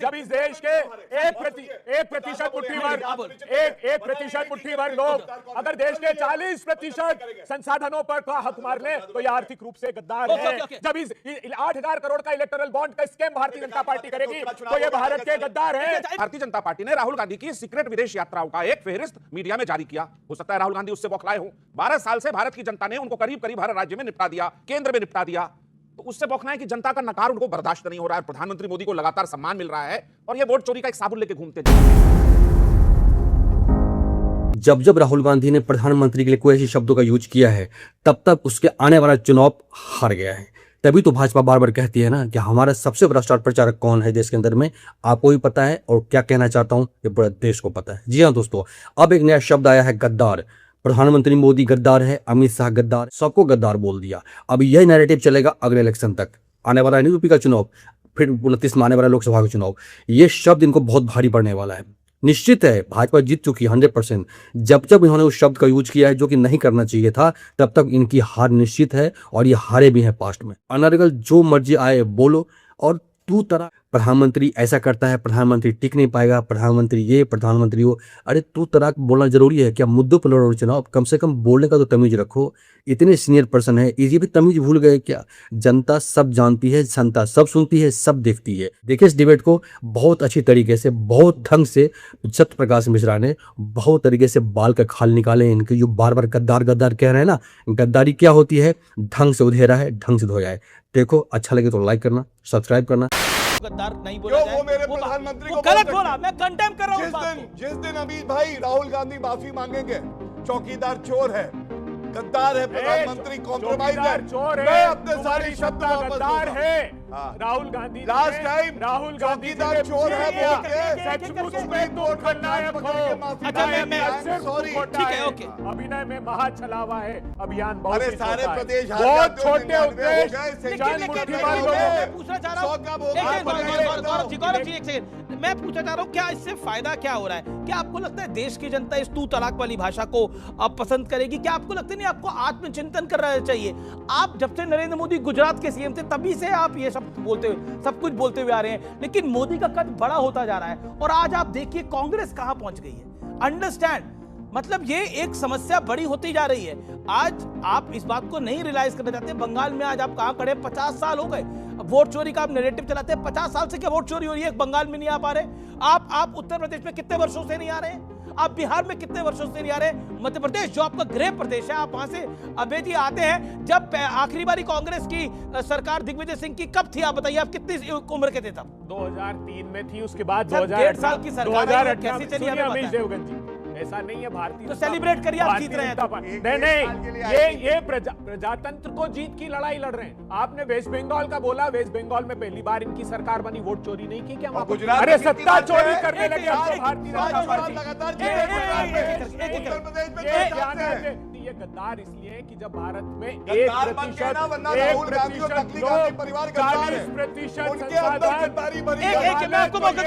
जब इस देश के 1% मुट्ठी भर लोग अगर देश के 40% संसाधनों पर का हक मार ले तो यह आर्थिक रूप से गद्दार है। जब इस 8,000 करोड़ का इलेक्टोरल बॉन्ड का स्कैम भारतीय जनता पार्टी करेगी तो यह भारत के गद्दार है। भारतीय जनता पार्टी ने राहुल गांधी की सीक्रेट विदेश यात्राओं का एक फेहरिस्त मीडिया में जारी किया। हो सकता है राहुल गांधी उससे बौखलाए हों। 12 साल से भारत की जनता ने उनको करीब करीब हर राज्य में निपटा दिया, केंद्र में निपटा दिया, तो उससे बौखलाए कि जनता का नकार उनको बर्दाश्त नहीं हो रहा है। प्रधानमंत्री मोदी को लगातार सम्मान मिल रहा है और ये वोट चोरी का एक साबुन लेके घूमते जब जब राहुल गांधी ने प्रधानमंत्री के लिए कोई ऐसे शब्दों का यूज किया है तब तक उसके आने वाला चुनाव हार गया है। तभी तो भाजपा बार बार कहती है ना कि हमारा सबसे बड़ा स्टार प्रचारक कौन है देश के अंदर में, आपको भी पता है और क्या कहना चाहता हूं ये पूरा देश को पता है। जी हाँ दोस्तों, अब एक नया शब्द आया है गद्दार। प्रधानमंत्री मोदी गद्दार है, अमित शाह गद्दार, सबको गद्दार बोल दिया। अब यह नैरेटिव चलेगा अगले इलेक्शन तक, आने वाला यूपी का चुनाव, फिर 29 में आने वाला लोकसभा का चुनाव। ये शब्द इनको बहुत भारी पड़ने वाला है। निश्चित है भाजपा जीत चुकी 100%। जब जब इन्होंने उस शब्द का यूज किया है जो कि नहीं करना चाहिए था, तब तक इनकी हार निश्चित है और ये हारे भी हैं पास्ट में। अनर्गल जो मर्जी आए बोलो और तू तरह प्रधानमंत्री ऐसा करता है, प्रधानमंत्री टिक नहीं पाएगा, प्रधानमंत्री ये, प्रधानमंत्री वो। अरे तू तरह बोलना जरूरी है क्या? मुद्दों पर लड़ो चुनाव, कम से कम बोलने का तो तमीज रखो। इतने सीनियर पर्सन है, ये भी तमीज भूल गए क्या? जनता सब जानती है, जनता सब सुनती है, सब देखती है। देखिए इस डिबेट को बहुत अच्छी तरीके से, बहुत ढंग से सत्य प्रकाश मिश्रा ने बहुत तरीके से बाल का खाल निकाले। इनके जो बार बार गद्दार गद्दार कह रहे हैं ना, गद्दारी क्या होती है, ढंग से उधेरा है, ढंग से धोया है। देखो अच्छा लगे तो लाइक करना, सब्सक्राइब करना। गद्दार नहीं बोला जाए, वो मेरे प्रधानमंत्री को गलत बोला, मैं कंडेम कर रहा हूं। जिस दिन अमित भाई राहुल गांधी माफी मांगेंगे, चौकीदार चोर है, गद्दार है प्रधानमंत्री, कॉम्प्रोमाइज है, मैं अपने सारे शब्द गद्दार है राहुल गांधी। लास्ट टाइम राहुल चौकीदार चोर है बोल के सचमुच में तो खलनायक हो। अच्छा मैं सॉरी, ठीक है, ओके। अभिनय में महा छलावा है अभियान बहुत अरे सारे प्रदेश बहुत छोटे उद्देश्य। मैं पूछना चाह रहा हूं, गौरव जी एक सेकंड, मैं पूछना चाह रहा हूं क्या इससे फायदा क्या हो रहा है? क्या आपको लगता है देश की जनता इस तू तलाक वाली भाषा को अब पसंद करेगी? क्या आपको लगता नहीं आपको आत्मचिंतन करना चाहिए? आप जब से नरेंद्र मोदी गुजरात के सीएम थे तभी से आप ये सब कुछ बोलते हुए आ रहे हैं, लेकिन मोदी का कद बड़ा होता जा रहा है और आज आप देखिए कांग्रेस कहां पहुंच गई है। अंडरस्टैंड, मतलब ये एक समस्या बड़ी होती जा रही है। आज आप इस बात को नहीं रियलाइज करना चाहते। बंगाल में आज आप कहां खड़े, 50 साल हो गए वोट चोरी का आप नैरेटिव चलाते हैं। 50 साल से क्या वोट चोरी हो रही है? बंगाल में नहीं आ पा रहे आप उत्तर प्रदेश में कितने वर्षों से नहीं आ रहे? आप बिहार में कितने वर्षों से नहीं आ रहे? मध्य प्रदेश जो आपका गृह प्रदेश है, आप वहां से अभय जी आते हैं। जब आखिरी बारी कांग्रेस की सरकार दिग्विजय सिंह की कब थी आप बताइए? आप कितनी उम्र के थे तब? 2003 में थी, उसके बाद 1.5 साल की सरकार कैसी चली हमें पता है। देवगन जी ऐसा नहीं है। भारतीय तो सेलिब्रेट करिए, आप जीत रहे हैं। नहीं, ये प्रजातंत्र को जीत की लड़ाई लड़ रहे हैं। आपने वेस्ट बंगाल का बोला, वेस्ट बंगाल में पहली बार इनकी सरकार बनी, वोट चोरी नहीं की क्या? गुजरात अरे सत्ता चोरी करने लगे ये गद्दार इसलिए कि जब भारत में 1% परिवार 40% उनके अंदर गद्दारी भरी है। मैं आपको मौका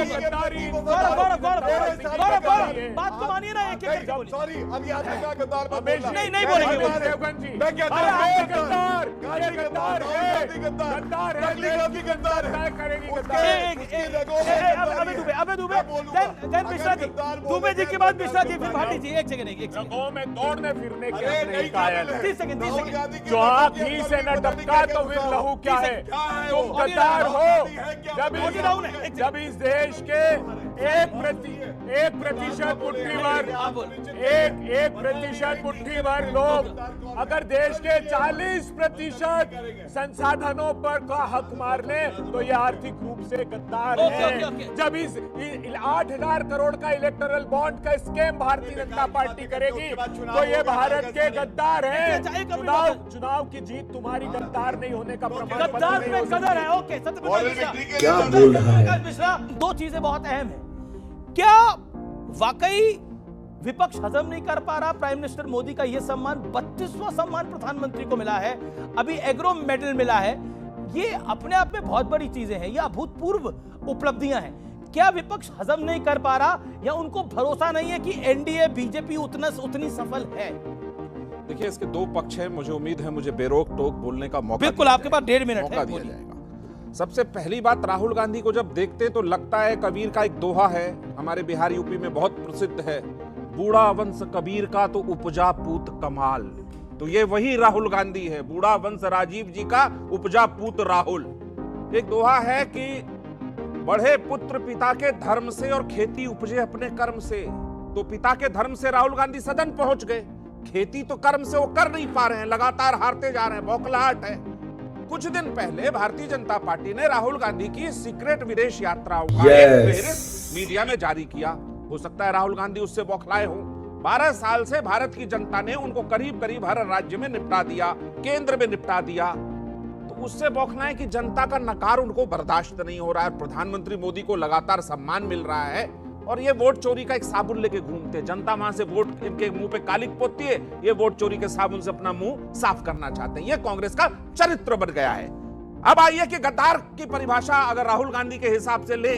बात को मानिए ना, एक सॉरी अभी आज का गद्दार नहीं बोलेंगे देवगन जी। मैं क्या गद्दार अबे दुबे जी के बाद मिश्रा जी, फिर भाटी जी। एक सेकंड में दौड़ने फिरने के 30 सेकंड जो आँख ही से न टपका तो फिर लहू क्या है? तुम गद्दार हो। जब इस देश के 1% मुट्ठी भर लोग अगर देश के 40% संसाधनों पर का हक मार ले तो ये आर्थिक रूप से गद्दार है। जब इस 8,000 करोड़ का इलेक्टोरल बॉन्ड का स्कैम भारतीय जनता पार्टी करेगी तो ये भारत के गद्दार है। चुनाव की जीत तुम्हारी गद्दार नहीं होने का प्रमाण गद्दार में कदर है। ओके, क्या बोल रहा है मिश्रा? दो चीजें बहुत अहम है। क्या वाकई विपक्ष हजम नहीं कर पा रहा प्राइम मिनिस्टर मोदी का यह सम्मान? 32वां सम्मान प्रधानमंत्री को मिला है, अभी एग्रो मेडल मिला है। ये अपने आप में बहुत बड़ी चीजें हैं, ये अभूतपूर्व उपलब्धियां हैं। क्या विपक्ष हजम नहीं कर पा रहा या उनको भरोसा नहीं है कि एनडीए बीजेपी उतनी सफल है? देखिए इसके दो पक्ष हैं। मुझे उम्मीद है मुझे बेरोक टोक बोलने का मौका बिल्कुल आपके पास 1.5 मिनट है, दिया जाएगा। सबसे पहली बात, राहुल गांधी को जब देखते तो लगता है, कबीर का एक दोहा है हमारे बिहार यूपी में बहुत प्रसिद्ध है, बूढ़ा वंश कबीर का तो उपजा पूत कमाल। तो ये वही राहुल गांधी है, बूढ़ा वंश राजीव जी का उपजा पूत राहुल। एक दोहा है कि बढ़े पुत्र पिता के धर्म से और खेती उपजे अपने कर्म से। तो पिता के धर्म से राहुल गांधी सदन पहुंच गए, खेती तो कर्म से वो कर नहीं पा रहे हैं, लगातार हारते जा रहे हैं, बौखलाहट है। कुछ दिन पहले भारतीय जनता पार्टी ने राहुल गांधी की सीक्रेट विदेश यात्राओं का एक फेहरिस्त मीडिया में जारी किया। हो सकता है राहुल गांधी उससे बौखलाए हों। 12 साल से भारत की जनता ने उनको करीब करीब हर राज्य में निपटा दिया, केंद्र में निपटा दिया, तो उससे बौखलाए कि जनता का नकार उनको बर्दाश्त नहीं हो रहा है। प्रधानमंत्री मोदी को लगातार सम्मान मिल रहा है और ये वोट चोरी का एक साबुन लेके घूमते, जनता वहां से वोट इनके मुंह पे कालिक पोतती है, ये वोट चोरी के साबुन से अपना मुंह साफ करना चाहते हैं। ये कांग्रेस का चरित्र बन गया है। अब आइए कि गद्दार की परिभाषा अगर राहुल गांधी के हिसाब से ले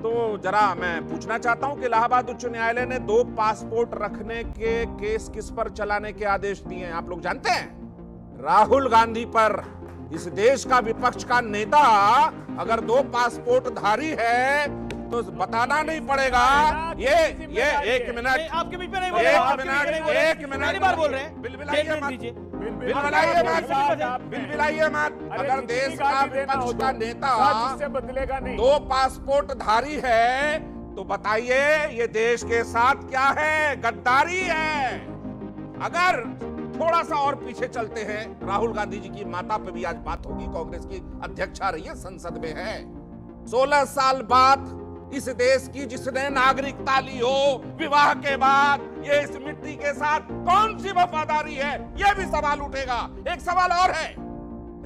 तो जरा मैं पूछना चाहता हूं कि इलाहाबाद उच्च न्यायालय ने 2 पासपोर्ट रखने के केस किस पर चलाने के आदेश दिए हैं आप लोग जानते हैं? राहुल गांधी पर। इस देश का विपक्ष का नेता अगर 2 पासपोर्ट धारी है तो बताना नहीं पड़ेगा। ये एक मिनट, आपके बीच में नहीं बोल रहे, एक मिनट पहली बार बोल रहे हैं, बिलबिलाइए मत, बिलबिलाइए मत। अगर देश का विपक्ष का नेता इससे बदलेगा नहीं। 2 पासपोर्ट धारी है तो बताइए ये देश के साथ क्या है? गद्दारी है। अगर थोड़ा सा और पीछे चलते हैं, राहुल गांधी जी की माता पे भी आज बात होगी, कांग्रेस की अध्यक्षा रही है, संसद में है। 16 साल बाद इस देश की जिसने नागरिकता ली हो, विवाह के बाद ये इस मिट्टी के साथ कौन सी वफादारी है, ये भी सवाल उठेगा। एक सवाल और है,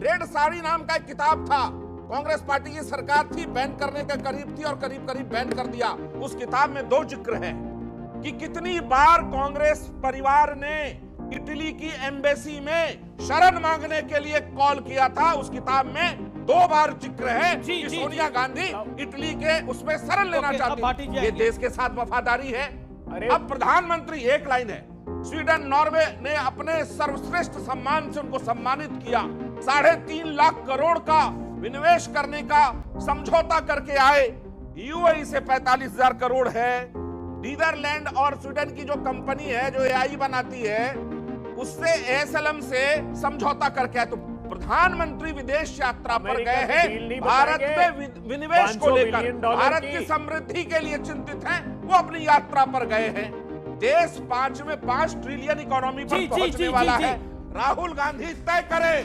रेड साड़ी नाम का एक किताब था, कांग्रेस पार्टी की सरकार थी, बैन करने के करीब थी और करीब करीब बैन कर दिया। उस किताब में 2 जिक्र है कि कितनी बार कांग्रेस परिवार ने इटली की एम्बेसी में शरण मांगने के लिए कॉल किया था। उस किताब में 2 बार जिक्र है कि सोनिया गांधी इटली के उसमें शरण लेना चाहती है। ये देश के साथ वफादारी है। अब प्रधानमंत्री, एक लाइन है, स्वीडन नॉर्वे ने अपने सर्वश्रेष्ठ सम्मान से उनको सम्मानित किया, 3.5 लाख करोड़ का विनिवेश करने का समझौता करके आए। यूएई से 45,000 करोड़ है। नीदरलैंड और स्वीडन की जो कंपनी है जो एआई बनाती है उससे एएसएलएम से समझौता करके आए। तो प्रधानमंत्री विदेश यात्रा पर गए हैं, भारत में विनिवेश को लेकर, भारत की समृद्धि के लिए चिंतित हैं, वो अपनी यात्रा पर गए हैं। देश 5 ट्रिलियन इकोनॉमी पर पहुंचने वाला है। राहुल गांधी तय करे,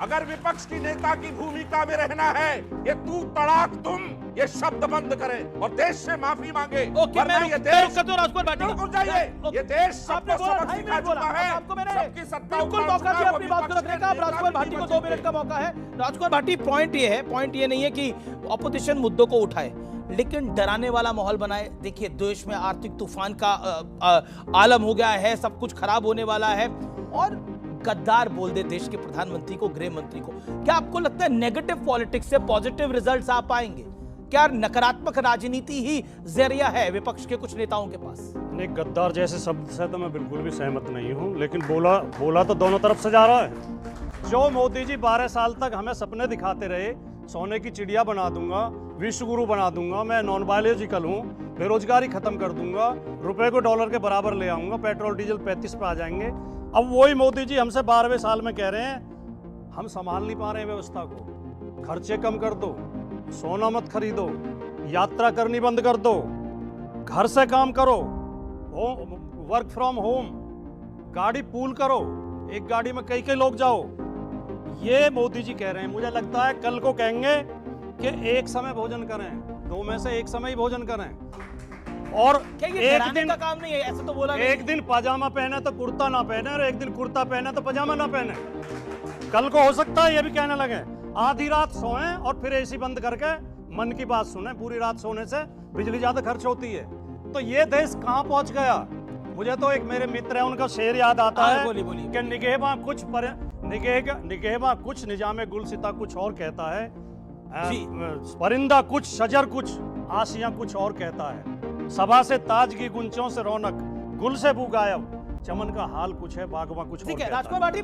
अगर विपक्ष की नेता की भूमिका में रहना है, ये तू तड़ाक तुम ये शब्द बंद करे और देश से माफी मांगे। वरना ये देश रुक जाइए, ये देश सबको सबक सिखा चुका है। सबकी सत्ता बिल्कुल मौका दिया अपनी बात को रखने का। राजकुमार भाटी को 2 मिनट का मौका है। राजकुमार भाटी, पॉइंट ये नहीं है कि ऑपोजिशन मुद्दों को उठाए, लेकिन डराने वाला माहौल बनाए। देखिए, देश में आर्थिक तूफान का आलम हो गया है, सब कुछ खराब होने वाला है, और गद्दार बोल दे देश के प्रधानमंत्री को, गृह मंत्री को। क्या आपको लगता है नेगेटिव पॉलिटिक्स से पॉजिटिव रिजल्ट्स आ पाएंगे? क्या नकारात्मक राजनीति ही जरिया है विपक्ष के कुछ नेताओं के पास? नहीं, गद्दार जैसे शब्द से तो मैं बिल्कुल भी सहमत नहीं हूं, लेकिन बोला तो दोनों तरफ से जा रहा है। जो मोदी जी 12 साल तक हमें सपने दिखाते रहे, सोने की चिड़िया बना दूंगा, विश्व गुरु बना दूंगा, मैं नॉन बायोलॉजिकल हूँ, बेरोजगारी खत्म कर दूंगा, रुपए को डॉलर के बराबर ले आऊंगा, पेट्रोल डीजल 35 पे आ जाएंगे। अब वही मोदी जी हमसे 12वें साल में कह रहे हैं हम संभाल नहीं पा रहे हैं व्यवस्था को, खर्चे कम कर दो, सोना मत खरीदो, यात्रा करनी बंद कर दो, घर से काम करो, वर्क फ्रॉम होम, गाड़ी पूल करो, एक गाड़ी में कई लोग जाओ। ये मोदी जी कह रहे हैं। मुझे लगता है कल को कहेंगे कि एक समय भोजन करें, 2 में से एक समय ही भोजन करें। और एक दिन का काम नहीं है, ऐसा तो बोला, एक दिन पाजामा पहने तो कुर्ता ना पहने, और एक दिन कुर्ता पहने तो पजामा ना पहने। कल को हो सकता है ये भी कहने लगे आधी रात सोएं और फिर एसी बंद करके मन की बात सुने। पूरी रात सोने से बिजली ज्यादा खर्च होती है। तो ये देश कहां पहुंच गया। मुझे तो एक मेरे मित्र है, उनका शेर याद आता है कि निगहबा कुछ निजामे गुलसिता कुछ और कहता है, परिंदा कुछ शजर कुछ आशियां कुछ और कहता है, सभा से ताजगी गुंचों से रौनक, गुल से बू गायब, चमन का हाल कुछ है, बागवा कुछ और ठीक है कहता राजकुमार भाटी,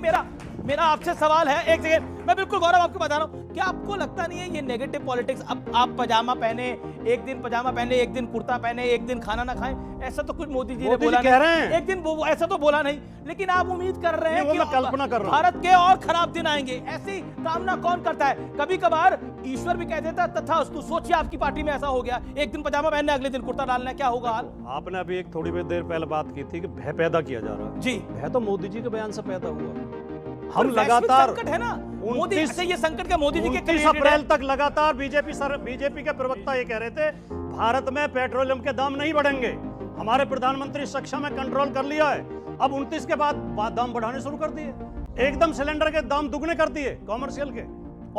मेरा आपसे सवाल है, एक सेकंड, मैं बिल्कुल गौरव आपको बता रहा हूँ, क्या आपको लगता नहीं है ये नेगेटिव पॉलिटिक्स, अब आप पजामा पहने, एक दिन पजामा पहने, एक दिन कुर्ता पहने, एक दिन खाना ना खाएं, ऐसा तो कुछ मोदी जी ने मोदी जी बोला कह नहीं, रहे हैं। एक दिन वो ऐसा तो बोला नहीं, लेकिन आप उम्मीद कर रहे हैं नहीं, वो कि मैं कल्पना कर रहा हूं। भारत के और खराब दिन आएंगे, ऐसी कामना कौन करता है? कभी कभार ईश्वर भी कह देता तथास्तु। सोचिए आपकी पार्टी में ऐसा हो गया, एक दिन पजामा पहनना, अगले दिन कुर्ता डालना है, क्या होगा हाल? आपने अभी एक थोड़ी देर पहले बात की थी कि भय पैदा किया जा रहा है। जी, भय तो मोदी जी के बयान से पैदा हुआ। पर हम वैश्विक लगातार संकट है ना मोदी, 29 अच्छा ये संकट का मोदी जी के 29 created है। अप्रैल तक लगातार बीजेपी के प्रवक्ता ये कह रहे थे भारत में पेट्रोलियम के दाम नहीं बढ़ेंगे। हमारे प्रधानमंत्री सक्षम में कंट्रोल कर लिया है। अब 29 के बाद दाम बढ़ाने शुरू कर दिए, एकदम सिलेंडर के दाम दुगने कर दिए कॉमर्शियल के,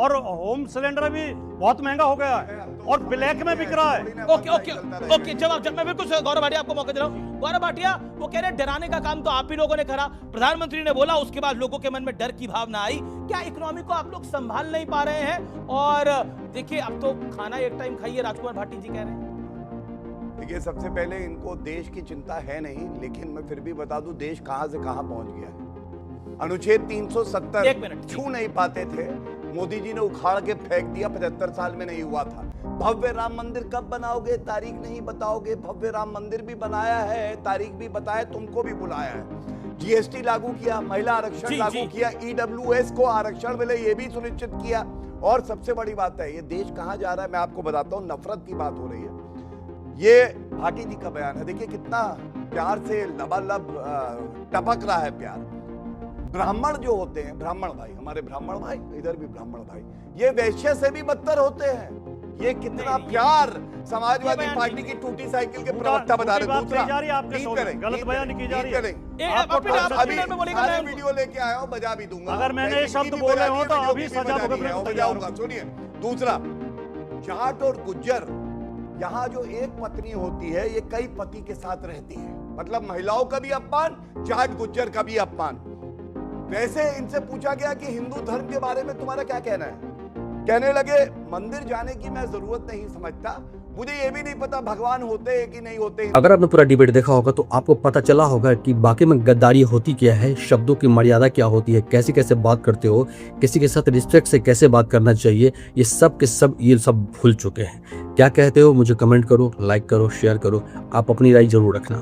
और होम सिलेंडर भी बहुत महंगा हो गया है और ब्लैक में बिक रहा है। ओके जवाब मैं बिल्कुल गौरव भाटिया आपको मौका दे रहा हूँ। गौरव भाटिया, वो कह रहे हैं डराने का काम तो आप ही लोगों ने करा, प्रधानमंत्री ने बोला, उसके बाद लोगों के मन में डर की भावना आई। क्या इकोनॉमी को आप लोग संभाल नहीं पा रहे हैं? और देखिए अब तो खाना एक टाइम खाइए, राजकुमार भाटी जी कह रहे हैं। देखिए, सबसे पहले इनको देश की चिंता है नहीं, लेकिन मैं फिर भी बता दूं देश कहां से कहां पहुंच गया है। अनुच्छेद 370 एक मिनट, छू नहीं पाते थे, मोदी जी ने उखाड़ के फेंक दिया, 75 साल में नहीं हुआ था। भव्य राम मंदिर कब बनाओगे, तारीख नहीं बताओगे। भव्य राम मंदिर भी बनाया है, तारीख भी बताया, तुमको भी बुलाया है। जीएसटी लागू किया, महिला आरक्षण लागू किया, ईडब्ल्यूएस को आरक्षण मिले ये भी सुनिश्चित किया। और सबसे बड़ी बात है, ये देश कहां जा रहा है मैं आपको बताता हूं। नफरत की बात हो रही है, ये भाटी जी का बयान है। देखिए कितना प्यार से लबालब टपक रहा है प्यार। ब्राह्मण जो होते हैं, ब्राह्मण भाई, हमारे ब्राह्मण भाई, इधर भी ब्राह्मण भाई, ये वैश्य से भी बदतर होते हैं। ये कितना प्यार समाजवादी पार्टी की टूटी साइकिल के प्रवक्ता बता रहे। दूसरा गलत बयान की जा रही है। अभी सारे वीडियो लेके आया हूं, बजा भी दूंगा। अगर मैंने ये शब्द बोले हो तो अभी सजा बजाऊंगा। सुनिए, दूसरा, जाट और गुज्जर, यहाँ जो एक पत्नी होती है ये कई पति के साथ रहती है, मतलब महिलाओं का भी अपमान, जाट गुज्जर का भी अपमान। वैसे इनसे पूछा गया कि हिंदू धर्म के बारे में तुम्हारा क्या कहना है, कहने लगे मंदिर जाने की मैं जरूरत नहीं समझता, मुझे ये भी नहीं पता भगवान होते हैं कि नहीं होते। अगर आपने पूरा डिबेट देखा होगा तो आपको पता चला होगा कि बाकी में गद्दारी होती क्या है, शब्दों की मर्यादा क्या होती है, कैसे कैसे बात करते हो, किसी के साथ रिस्पेक्ट से कैसे बात करना चाहिए, ये सब के सब ये सब भूल चुके हैं। क्या कहते हो मुझे कमेंट करो, लाइक करो, शेयर करो, आप अपनी राय जरूर रखना।